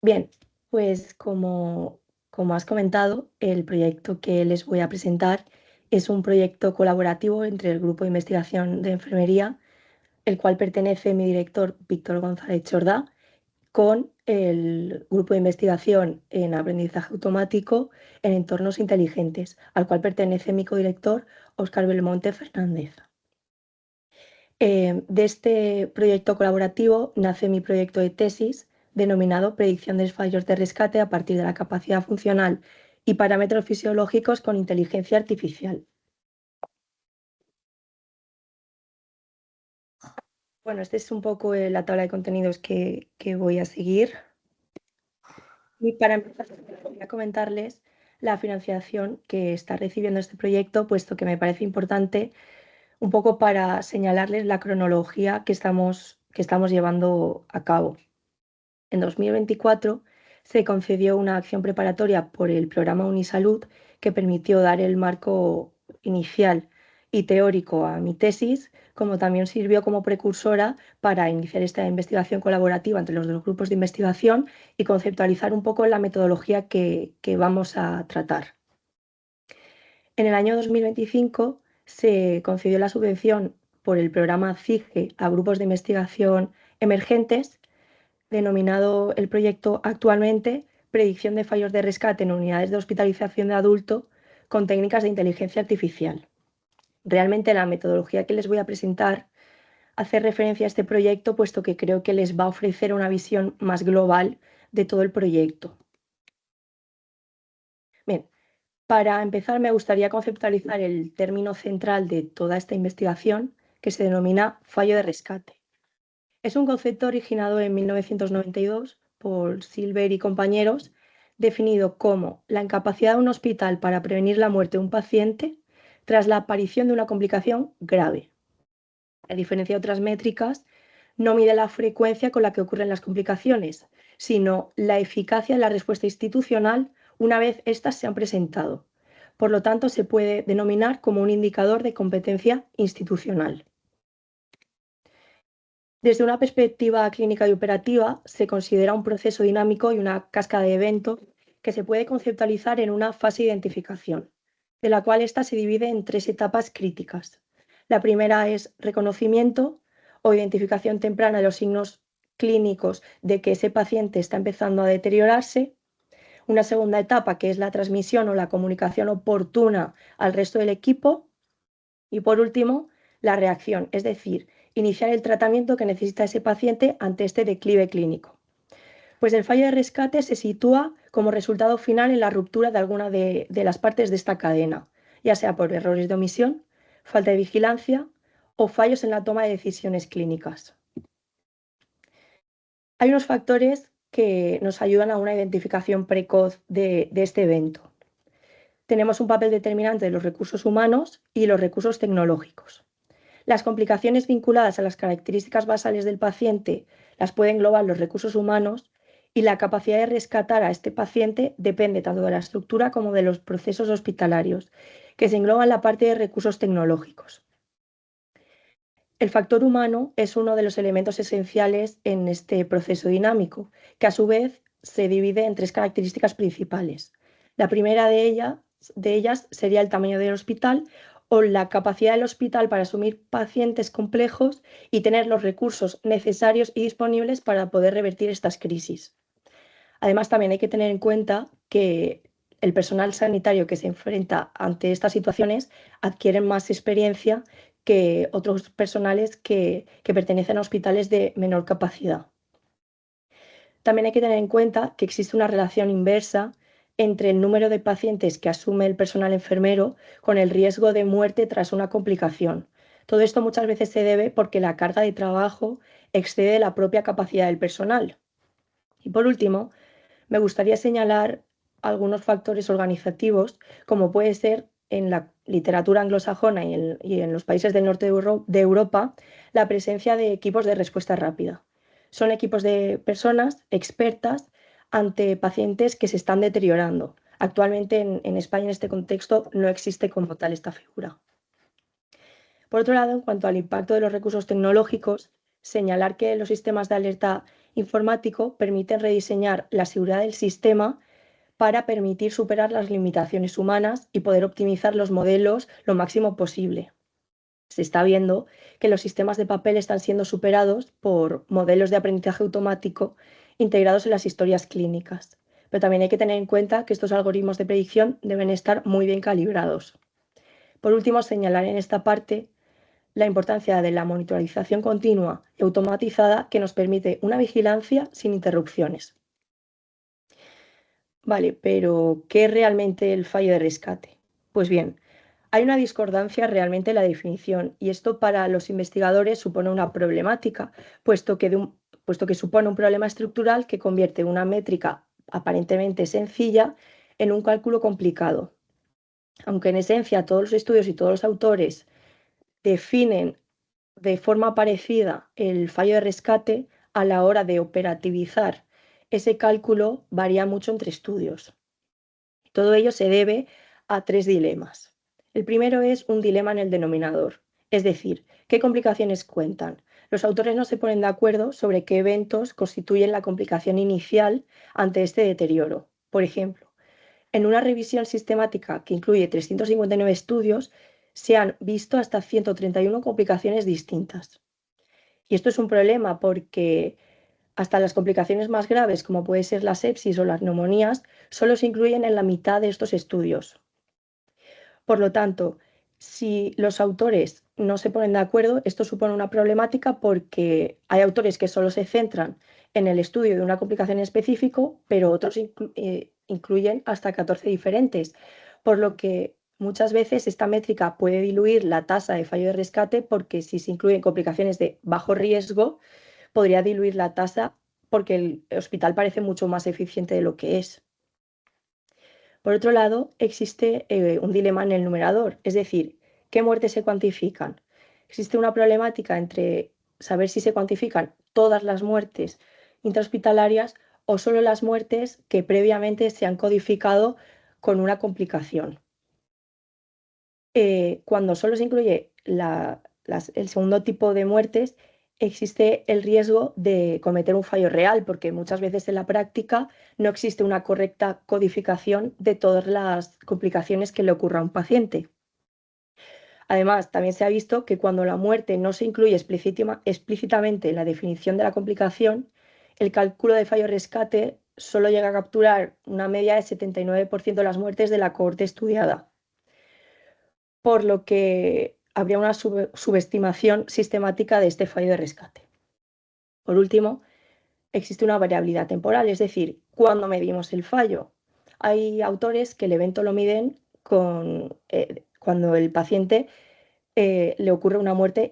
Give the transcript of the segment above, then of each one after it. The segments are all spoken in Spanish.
Bien, pues como has comentado, el proyecto que les voy a presentar es un proyecto colaborativo entre el Grupo de Investigación de Enfermería, el cual pertenece mi director Víctor González Chordá, con el Grupo de Investigación en Aprendizaje Automático en Entornos Inteligentes, al cual pertenece mi codirector Óscar Belmonte Fernández. De este proyecto colaborativo nace mi proyecto de tesis denominado Predicción de fallos de rescate a partir de la capacidad funcional y parámetros fisiológicos con inteligencia artificial. Bueno, esta es un poco la tabla de contenidos que voy a seguir. Y para empezar, voy a comentarles la financiación que está recibiendo este proyecto, puesto que me parece importante un poco para señalarles la cronología que estamos llevando a cabo. En 2024 se concedió una acción preparatoria por el programa Unisalud que permitió dar el marco inicial y teórico a mi tesis, como también sirvió como precursora para iniciar esta investigación colaborativa entre los dos grupos de investigación y conceptualizar un poco la metodología que vamos a tratar. En el año 2025 se concedió la subvención por el programa CIGE a grupos de investigación emergentes, denominado el proyecto actualmente Predicción de fallos de rescate en unidades de hospitalización de adulto con técnicas de inteligencia artificial. Realmente la metodología que les voy a presentar hace referencia a este proyecto, puesto que creo que les va a ofrecer una visión más global de todo el proyecto. Bien, para empezar me gustaría conceptualizar el término central de toda esta investigación, que se denomina fallo de rescate. Es un concepto originado en 1992 por Silver y compañeros, definido como la incapacidad de un hospital para prevenir la muerte de un paciente tras la aparición de una complicación grave. A diferencia de otras métricas, no mide la frecuencia con la que ocurren las complicaciones, sino la eficacia de la respuesta institucional una vez éstas se han presentado. Por lo tanto, se puede denominar como un indicador de competencia institucional. Desde una perspectiva clínica y operativa, se considera un proceso dinámico y una cascada de eventos que se puede conceptualizar en una fase de identificación, de la cual ésta se divide en 3 etapas críticas. La primera es reconocimiento o identificación temprana de los signos clínicos de que ese paciente está empezando a deteriorarse. Una segunda etapa, que es la transmisión o la comunicación oportuna al resto del equipo. Y por último, la reacción, es decir, iniciar el tratamiento que necesita ese paciente ante este declive clínico. Pues el fallo de rescate se sitúa como resultado final en la ruptura de alguna de las partes de esta cadena, ya sea por errores de omisión, falta de vigilancia o fallos en la toma de decisiones clínicas. Hay unos factores que nos ayudan a una identificación precoz de este evento. Tenemos un papel determinante de los recursos humanos y los recursos tecnológicos. Las complicaciones vinculadas a las características basales del paciente las pueden englobar los recursos humanos y la capacidad de rescatar a este paciente depende tanto de la estructura como de los procesos hospitalarios, que se engloban en la parte de recursos tecnológicos. El factor humano es uno de los elementos esenciales en este proceso dinámico, que a su vez se divide en 3 características principales. La primera de ellas sería el tamaño del hospital o la capacidad del hospital para asumir pacientes complejos y tener los recursos necesarios y disponibles para poder revertir estas crisis. Además, también hay que tener en cuenta que el personal sanitario que se enfrenta ante estas situaciones adquiere más experiencia que otros personales que pertenecen a hospitales de menor capacidad. También hay que tener en cuenta que existe una relación inversa entre el número de pacientes que asume el personal enfermero con el riesgo de muerte tras una complicación. Todo esto muchas veces se debe porque la carga de trabajo excede la propia capacidad del personal. Y por último, me gustaría señalar algunos factores organizativos, como puede ser en la literatura anglosajona y en los países del norte de Europa, la presencia de equipos de respuesta rápida. Son equipos de personas expertas ante pacientes que se están deteriorando. Actualmente en España, en este contexto, no existe como tal esta figura. Por otro lado, en cuanto al impacto de los recursos tecnológicos, señalar que los sistemas de alerta informático permiten rediseñar la seguridad del sistema para permitir superar las limitaciones humanas y poder optimizar los modelos lo máximo posible. Se está viendo que los sistemas de papel están siendo superados por modelos de aprendizaje automático integrados en las historias clínicas. Pero también hay que tener en cuenta que estos algoritmos de predicción deben estar muy bien calibrados. Por último, señalar en esta parte la importancia de la monitorización continua y automatizada que nos permite una vigilancia sin interrupciones. Vale, pero ¿qué es realmente el fallo de rescate? Pues bien, hay una discordancia realmente en la definición y esto para los investigadores supone una problemática, puesto que supone un problema estructural que convierte una métrica aparentemente sencilla en un cálculo complicado. Aunque en esencia todos los estudios y todos los autores definen de forma parecida el fallo de rescate, a la hora de operativizar ese cálculo varía mucho entre estudios. Todo ello se debe a tres dilemas. El primero es un dilema en el denominador, es decir, ¿qué complicaciones cuentan? Los autores no se ponen de acuerdo sobre qué eventos constituyen la complicación inicial ante este deterioro. Por ejemplo, en una revisión sistemática que incluye 359 estudios, se han visto hasta 131 complicaciones distintas. Y esto es un problema porque hasta las complicaciones más graves, como puede ser la sepsis o las neumonías, solo se incluyen en la mitad de estos estudios. Por lo tanto, si los autores no se ponen de acuerdo, esto supone una problemática porque hay autores que solo se centran en el estudio de una complicación en específico, pero otros incluyen hasta 14 diferentes, por lo que muchas veces esta métrica puede diluir la tasa de fallo de rescate porque si se incluyen complicaciones de bajo riesgo, podría diluir la tasa porque el hospital parece mucho más eficiente de lo que es. Por otro lado, existe un dilema en el numerador, es decir, ¿qué muertes se cuantifican? Existe una problemática entre saber si se cuantifican todas las muertes intrahospitalarias o solo las muertes que previamente se han codificado con una complicación. Cuando solo se incluye el segundo tipo de muertes, existe el riesgo de cometer un fallo real, porque muchas veces en la práctica no existe una correcta codificación de todas las complicaciones que le ocurra a un paciente. Además, también se ha visto que cuando la muerte no se incluye explícitamente en la definición de la complicación, el cálculo de fallo-rescate solo llega a capturar una media de 79% de las muertes de la cohorte estudiada, por lo que habría una subestimación sistemática de este fallo de rescate. Por último, existe una variabilidad temporal, es decir, cuando medimos el fallo. Hay autores que el evento lo miden cuando el paciente le ocurre una muerte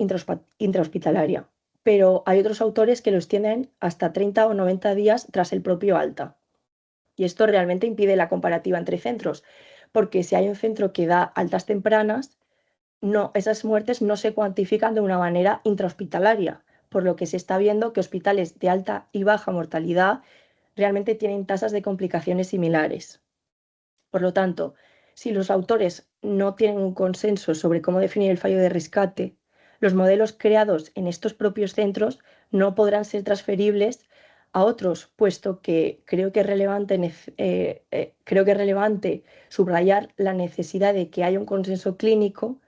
intrahospitalaria, pero hay otros autores que lo extienden hasta 30 o 90 días tras el propio alta. Y esto realmente impide la comparativa entre centros, porque si hay un centro que da altas tempranas, esas muertes no se cuantifican de una manera intrahospitalaria, por lo que se está viendo que hospitales de alta y baja mortalidad realmente tienen tasas de complicaciones similares. Por lo tanto, si los autores no tienen un consenso sobre cómo definir el fallo de rescate, los modelos creados en estos propios centros no podrán ser transferibles a otros, puesto que creo que es relevante subrayar la necesidad de que haya un consenso clínico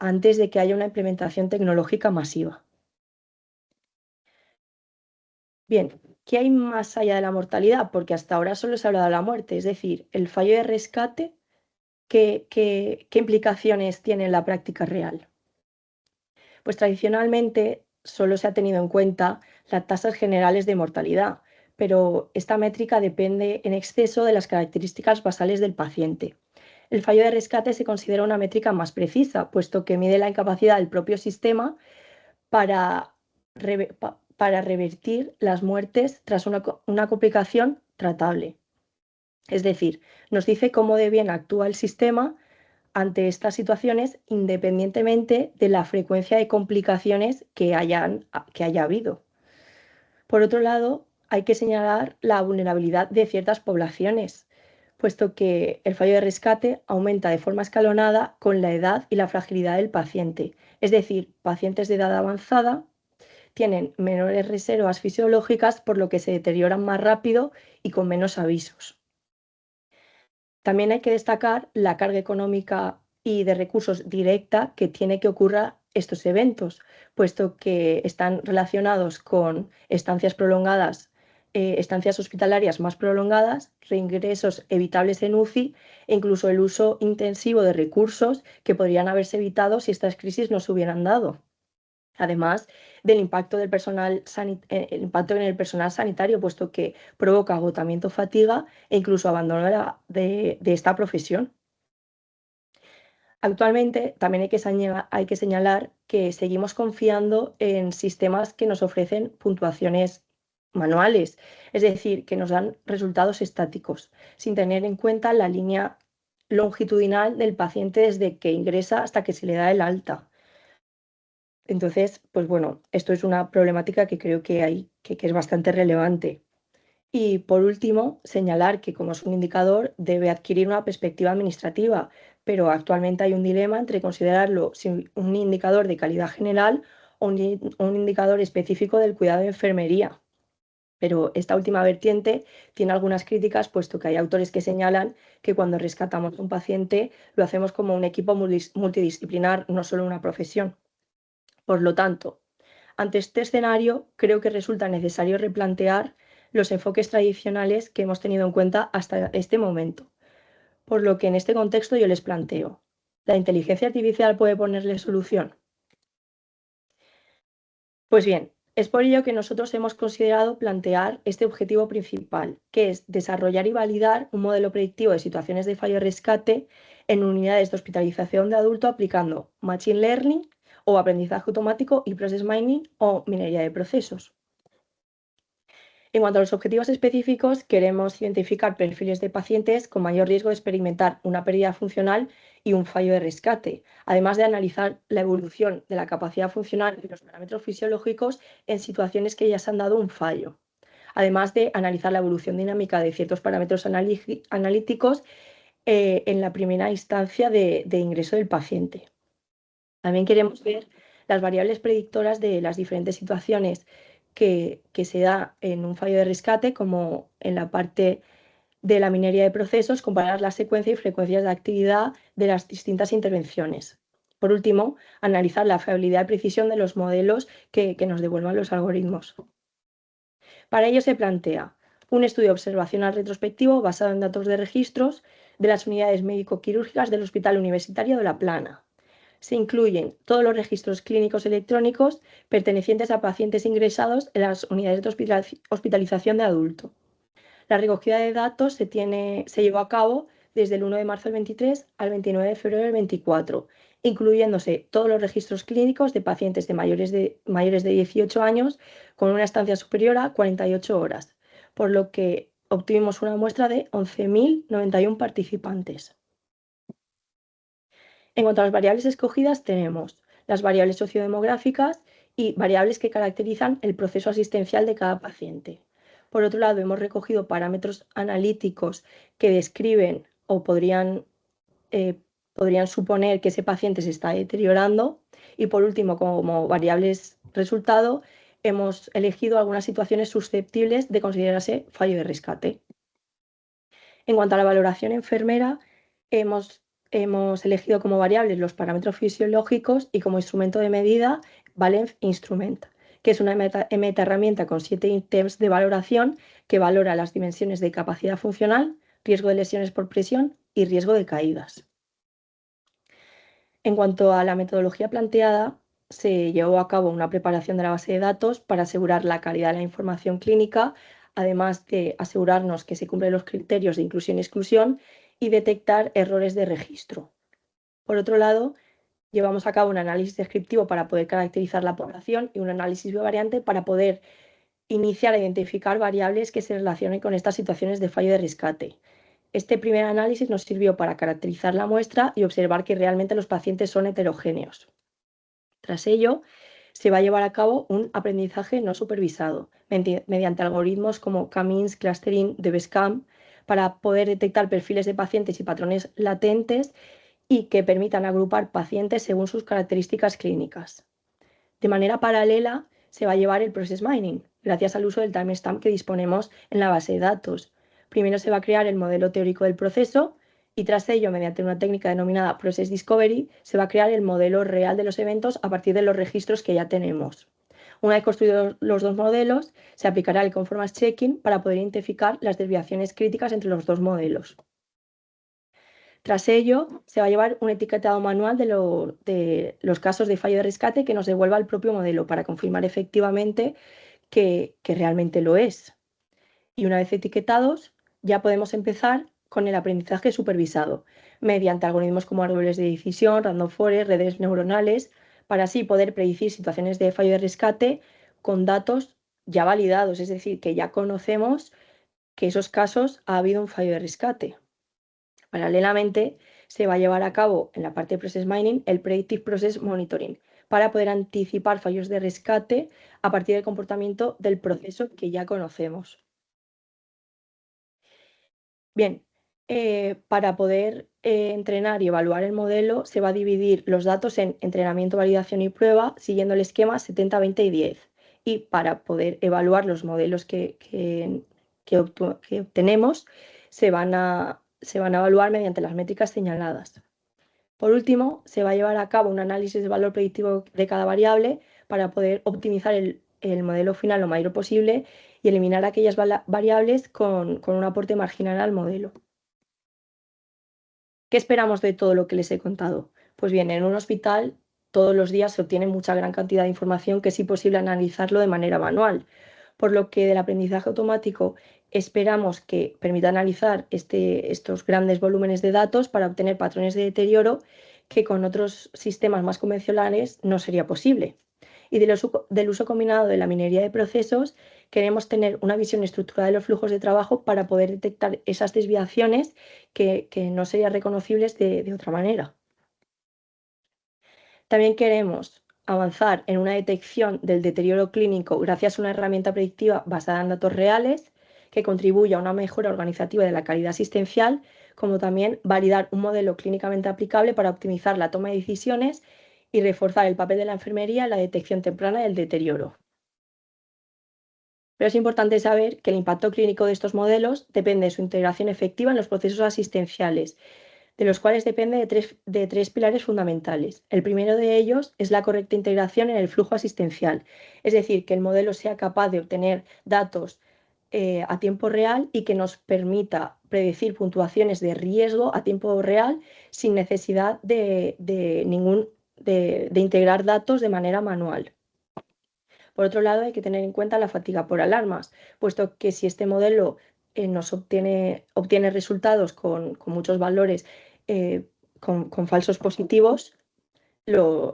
antes de que haya una implementación tecnológica masiva. Bien, ¿qué hay más allá de la mortalidad? Porque hasta ahora solo se ha hablado de la muerte, es decir, el fallo de rescate, ¿qué implicaciones tiene en la práctica real? Pues tradicionalmente solo se ha tenido en cuenta las tasas generales de mortalidad, pero esta métrica depende en exceso de las características basales del paciente. El fallo de rescate se considera una métrica más precisa, puesto que mide la incapacidad del propio sistema para revertir las muertes tras una complicación tratable. Es decir, nos dice cómo de bien actúa el sistema ante estas situaciones independientemente de la frecuencia de complicaciones que haya habido. Por otro lado, hay que señalar la vulnerabilidad de ciertas poblaciones, puesto que el fallo de rescate aumenta de forma escalonada con la edad y la fragilidad del paciente. Es decir, pacientes de edad avanzada tienen menores reservas fisiológicas, por lo que se deterioran más rápido y con menos avisos. También hay que destacar la carga económica y de recursos directa que tiene que ocurrir estos eventos, puesto que están relacionados con estancias prolongadas, estancias hospitalarias más prolongadas, reingresos evitables en UCI e incluso el uso intensivo de recursos que podrían haberse evitado si estas crisis no se hubieran dado. Además del impacto el impacto en el personal sanitario, puesto que provoca agotamiento, fatiga e incluso abandono de esta profesión. Actualmente también hay que señalar que seguimos confiando en sistemas que nos ofrecen puntuaciones manuales, es decir, que nos dan resultados estáticos, sin tener en cuenta la línea longitudinal del paciente desde que ingresa hasta que se le da el alta. Entonces, pues bueno, esto es una problemática que creo que es bastante relevante. Y por último, señalar que como es un indicador, debe adquirir una perspectiva administrativa, pero actualmente hay un dilema entre considerarlo un indicador de calidad general o un indicador específico del cuidado de enfermería. Pero esta última vertiente tiene algunas críticas, puesto que hay autores que señalan que cuando rescatamos a un paciente lo hacemos como un equipo multidisciplinar, no solo una profesión. Por lo tanto, ante este escenario, creo que resulta necesario replantear los enfoques tradicionales que hemos tenido en cuenta hasta este momento. Por lo que en este contexto yo les planteo, ¿la inteligencia artificial puede ponerle solución? Pues bien, es por ello que nosotros hemos considerado plantear este objetivo principal, que es desarrollar y validar un modelo predictivo de situaciones de fallo y rescate en unidades de hospitalización de adulto aplicando Machine Learning o aprendizaje automático y Process Mining o minería de procesos. En cuanto a los objetivos específicos, queremos identificar perfiles de pacientes con mayor riesgo de experimentar una pérdida funcional y un fallo de rescate, además de analizar la evolución de la capacidad funcional y los parámetros fisiológicos en situaciones que ya se han dado un fallo, además de analizar la evolución dinámica de ciertos parámetros analíticos en la primera instancia de ingreso del paciente. También queremos ver las variables predictoras de las diferentes situaciones que se da en un fallo de rescate, como en la parte de la minería de procesos, comparar la secuencia y frecuencias de actividad de las distintas intervenciones. Por último, analizar la fiabilidad y precisión de los modelos que nos devuelvan los algoritmos. Para ello se plantea un estudio observacional retrospectivo basado en datos de registros de las unidades médico-quirúrgicas del Hospital Universitario de La Plana. Se incluyen todos los registros clínicos electrónicos pertenecientes a pacientes ingresados en las unidades de hospitalización de adulto. La recogida de datos se llevó a cabo desde el 1 de marzo del 23 al 29 de febrero del 24, incluyéndose todos los registros clínicos de pacientes mayores de 18 años con una estancia superior a 48 horas, por lo que obtuvimos una muestra de 11.091 participantes. En cuanto a las variables escogidas, tenemos las variables sociodemográficas y variables que caracterizan el proceso asistencial de cada paciente. Por otro lado, hemos recogido parámetros analíticos que describen o podrían suponer que ese paciente se está deteriorando. Y por último, como variables resultado, hemos elegido algunas situaciones susceptibles de considerarse fallo de rescate. En cuanto a la valoración enfermera, hemos elegido como variables los parámetros fisiológicos y como instrumento de medida Valence Instrument, que es una metaherramienta con 7 ítems de valoración que valora las dimensiones de capacidad funcional, riesgo de lesiones por presión y riesgo de caídas. En cuanto a la metodología planteada, se llevó a cabo una preparación de la base de datos para asegurar la calidad de la información clínica, además de asegurarnos que se cumplen los criterios de inclusión y exclusión y detectar errores de registro. Por otro lado, llevamos a cabo un análisis descriptivo para poder caracterizar la población y un análisis bivariante para poder iniciar a identificar variables que se relacionen con estas situaciones de fallo de rescate. Este primer análisis nos sirvió para caracterizar la muestra y observar que realmente los pacientes son heterogéneos. Tras ello, se va a llevar a cabo un aprendizaje no supervisado mediante algoritmos como K-means, clustering, DBSCAM, para poder detectar perfiles de pacientes y patrones latentes y que permitan agrupar pacientes según sus características clínicas. De manera paralela, se va a llevar el process mining, gracias al uso del timestamp que disponemos en la base de datos. Primero se va a crear el modelo teórico del proceso y tras ello, mediante una técnica denominada Process Discovery, se va a crear el modelo real de los eventos a partir de los registros que ya tenemos. Una vez construidos los dos modelos, se aplicará el conformance checking para poder identificar las desviaciones críticas entre los dos modelos. Tras ello, se va a llevar un etiquetado manual de los casos de fallo de rescate que nos devuelva el propio modelo para confirmar efectivamente que realmente lo es. Y una vez etiquetados, ya podemos empezar con el aprendizaje supervisado, mediante algoritmos como árboles de decisión, random forest, redes neuronales, para así poder predecir situaciones de fallo de rescate con datos ya validados, es decir, que ya conocemos que esos casos ha habido un fallo de rescate. Paralelamente, se va a llevar a cabo en la parte de Process Mining el Predictive Process Monitoring para poder anticipar fallos de rescate a partir del comportamiento del proceso que ya conocemos. Bien, para poder entrenar y evaluar el modelo, se va a dividir los datos en entrenamiento, validación y prueba, siguiendo el esquema 70, 20 y 10. Y para poder evaluar los modelos que obtenemos, se van a evaluar mediante las métricas señaladas. Por último, se va a llevar a cabo un análisis de valor predictivo de cada variable para poder optimizar el modelo final lo mayor posible y eliminar aquellas variables con un aporte marginal al modelo. ¿Qué esperamos de todo lo que les he contado? Pues bien, en un hospital todos los días se obtiene mucha gran cantidad de información que es imposible analizarlo de manera manual, por lo que del aprendizaje automático esperamos que permita analizar estos grandes volúmenes de datos para obtener patrones de deterioro que con otros sistemas más convencionales no sería posible. Y del uso combinado de la minería de procesos, queremos tener una visión estructurada de los flujos de trabajo para poder detectar esas desviaciones que no serían reconocibles de otra manera. También queremos avanzar en una detección del deterioro clínico gracias a una herramienta predictiva basada en datos reales que contribuya a una mejora organizativa de la calidad asistencial, como también validar un modelo clínicamente aplicable para optimizar la toma de decisiones y reforzar el papel de la enfermería en la detección temprana del deterioro. Pero es importante saber que el impacto clínico de estos modelos depende de su integración efectiva en los procesos asistenciales, de los cuales depende de tres pilares fundamentales. El primero de ellos es la correcta integración en el flujo asistencial, es decir, que el modelo sea capaz de obtener datos a tiempo real y que nos permita predecir puntuaciones de riesgo a tiempo real sin necesidad de integrar datos de manera manual. Por otro lado, hay que tener en cuenta la fatiga por alarmas, puesto que si este modelo nos obtiene resultados con muchos valores con falsos positivos,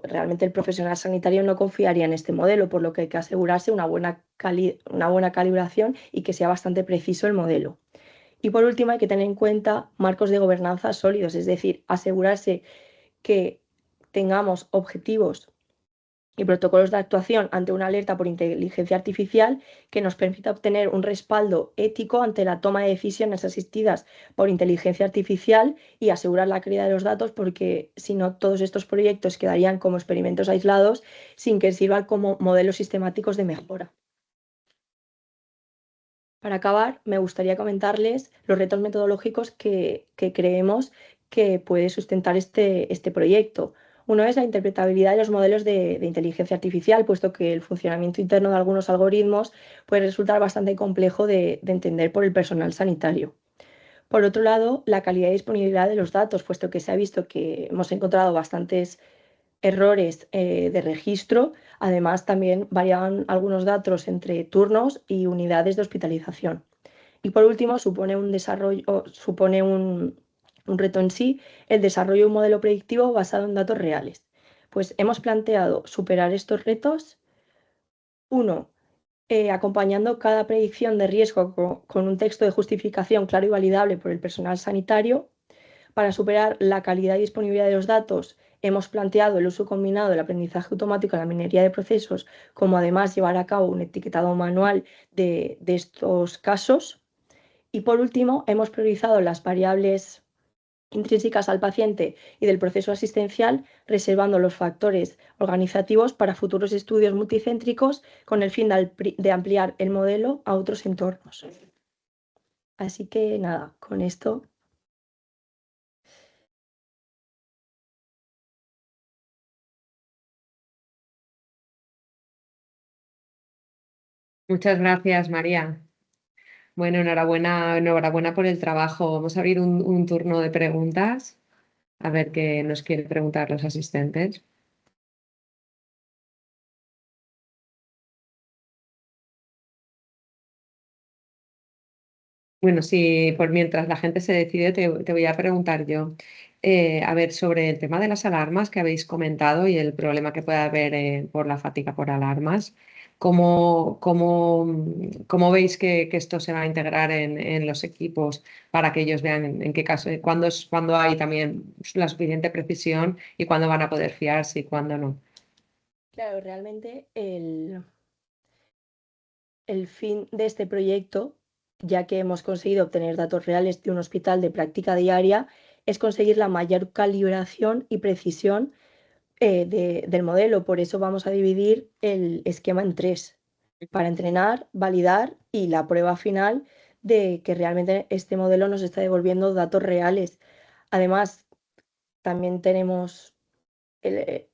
realmente el profesional sanitario no confiaría en este modelo, por lo que hay que asegurarse una buena calibración y que sea bastante preciso el modelo. Y por último, hay que tener en cuenta marcos de gobernanza sólidos, es decir, asegurarse que tengamos objetivos y protocolos de actuación ante una alerta por inteligencia artificial que nos permita obtener un respaldo ético ante la toma de decisiones asistidas por inteligencia artificial y asegurar la calidad de los datos, porque si no, todos estos proyectos quedarían como experimentos aislados sin que sirvan como modelos sistemáticos de mejora. Para acabar, me gustaría comentarles los retos metodológicos que creemos que puede sustentar este proyecto. Uno es la interpretabilidad de los modelos de inteligencia artificial, puesto que el funcionamiento interno de algunos algoritmos puede resultar bastante complejo de entender por el personal sanitario. Por otro lado, la calidad y disponibilidad de los datos, puesto que se ha visto que hemos encontrado bastantes errores de registro. Además, también variaban algunos datos entre turnos y unidades de hospitalización. Y por último, supone un reto en sí el desarrollo de un modelo predictivo basado en datos reales. Pues hemos planteado superar estos retos. Uno, acompañando cada predicción de riesgo con un texto de justificación claro y validable por el personal sanitario. Para superar la calidad y disponibilidad de los datos, hemos planteado el uso combinado del aprendizaje automático en la minería de procesos, como además llevar a cabo un etiquetado manual de estos casos. Y por último, hemos priorizado las variables intrínsecas al paciente y del proceso asistencial, reservando los factores organizativos para futuros estudios multicéntricos con el fin de ampliar el modelo a otros entornos. Así que nada, con esto. Muchas gracias, María. Bueno, enhorabuena por el trabajo. Vamos a abrir un turno de preguntas, a ver qué nos quieren preguntar los asistentes. Bueno, si por mientras la gente se decide, te voy a preguntar yo. A ver, sobre el tema de las alarmas que habéis comentado y el problema que puede haber por la fatiga por alarmas, ¿cómo veis que esto se va a integrar en los equipos para que ellos vean en qué caso, cuándo hay también la suficiente precisión y cuándo van a poder fiarse y cuándo no? Claro, realmente el fin de este proyecto, ya que hemos conseguido obtener datos reales de un hospital de práctica diaria, es conseguir la mayor calibración y precisión del modelo. Por eso vamos a dividir el esquema en tres, para entrenar, validar y la prueba final de que realmente este modelo nos está devolviendo datos reales. Además, también el,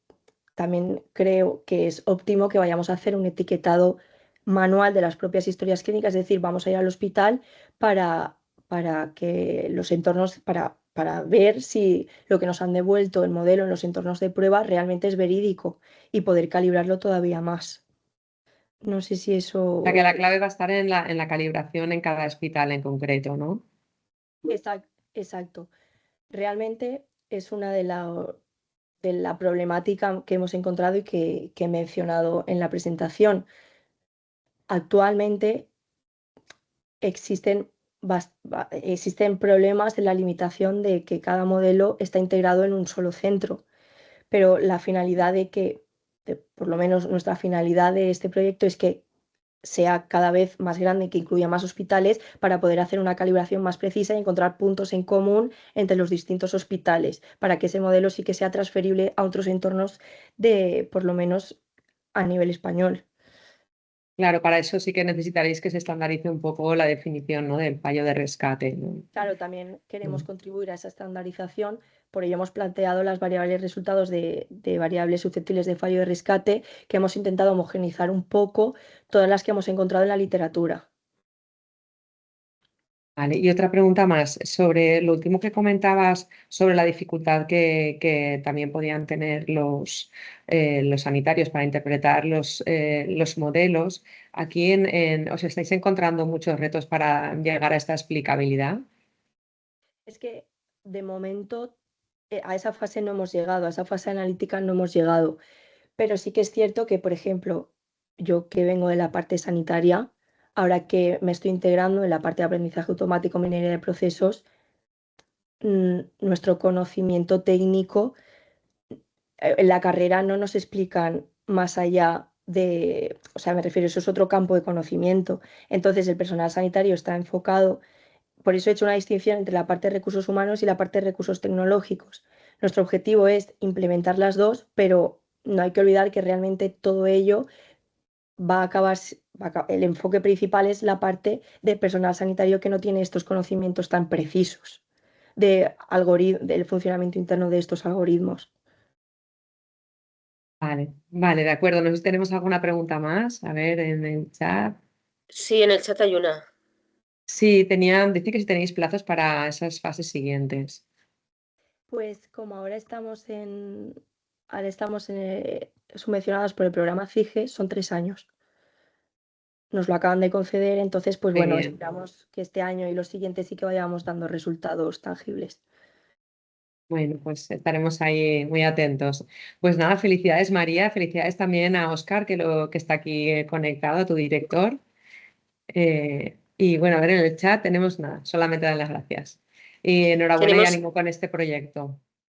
también creo que es óptimo que vayamos a hacer un etiquetado manual de las propias historias clínicas, es decir, vamos a ir al hospital para, para que los entornos, para ver si lo que nos han devuelto el modelo en los entornos de prueba realmente es verídico y poder calibrarlo todavía más. No sé si O sea que eso... la clave va a estar en la calibración en cada hospital en concreto, ¿no? Exacto. Realmente es una de la problemática que hemos encontrado y que he mencionado en la presentación. Actualmente existen problemas en la limitación de que cada modelo está integrado en un solo centro, pero la finalidad por lo menos nuestra finalidad de este proyecto es que sea cada vez más grande y que incluya más hospitales para poder hacer una calibración más precisa y encontrar puntos en común entre los distintos hospitales, para que ese modelo sí que sea transferible a otros entornos por lo menos a nivel español. Claro, para eso sí que necesitaréis que se estandarice un poco la definición, ¿no? Del fallo de rescate, ¿no? Claro, también Mm. queremos contribuir a esa estandarización, por ello hemos planteado las variables resultados de variables susceptibles de fallo de rescate, que hemos intentado homogeneizar un poco todas las que hemos encontrado en la literatura. Vale, y otra pregunta más sobre lo último que comentabas sobre la dificultad que también podían tener los sanitarios para interpretar los modelos. Aquí ¿os estáis encontrando muchos retos para llegar a esta explicabilidad? Es que de momento a esa fase no hemos llegado, a esa fase analítica no hemos llegado, pero sí que es cierto que, por ejemplo, yo que vengo de la parte sanitaria, ahora que me estoy integrando en la parte de aprendizaje automático, minería de procesos, nuestro conocimiento técnico en la carrera no nos explican más allá o sea, me refiero, eso es otro campo de conocimiento. Entonces, el personal sanitario está enfocado, por eso he hecho una distinción entre la parte de recursos humanos y la parte de recursos tecnológicos. Nuestro objetivo es implementar las dos, pero no hay que olvidar que realmente todo ello va a acabar, el enfoque principal es la parte de personal sanitario que no tiene estos conocimientos tan precisos del funcionamiento interno de estos algoritmos. Vale, vale, de acuerdo. No sé si tenemos alguna pregunta más. A ver, en el chat. Sí, en el chat hay una. Sí, dice que si tenéis plazos para esas fases siguientes. Pues como ahora estamos subvencionados por el programa CIGE, son 3 años. Nos lo acaban de conceder, entonces, pues Muy bueno, bien. esperamos que este año y los siguientes sí que vayamos dando resultados tangibles. Bueno, pues estaremos ahí muy atentos. Pues nada, felicidades María, felicidades también a Óscar, que está aquí conectado, a tu director. Y bueno, a ver, en el chat tenemos nada, solamente dar las gracias. Y enhorabuena y Tenemos, ánimo con este proyecto.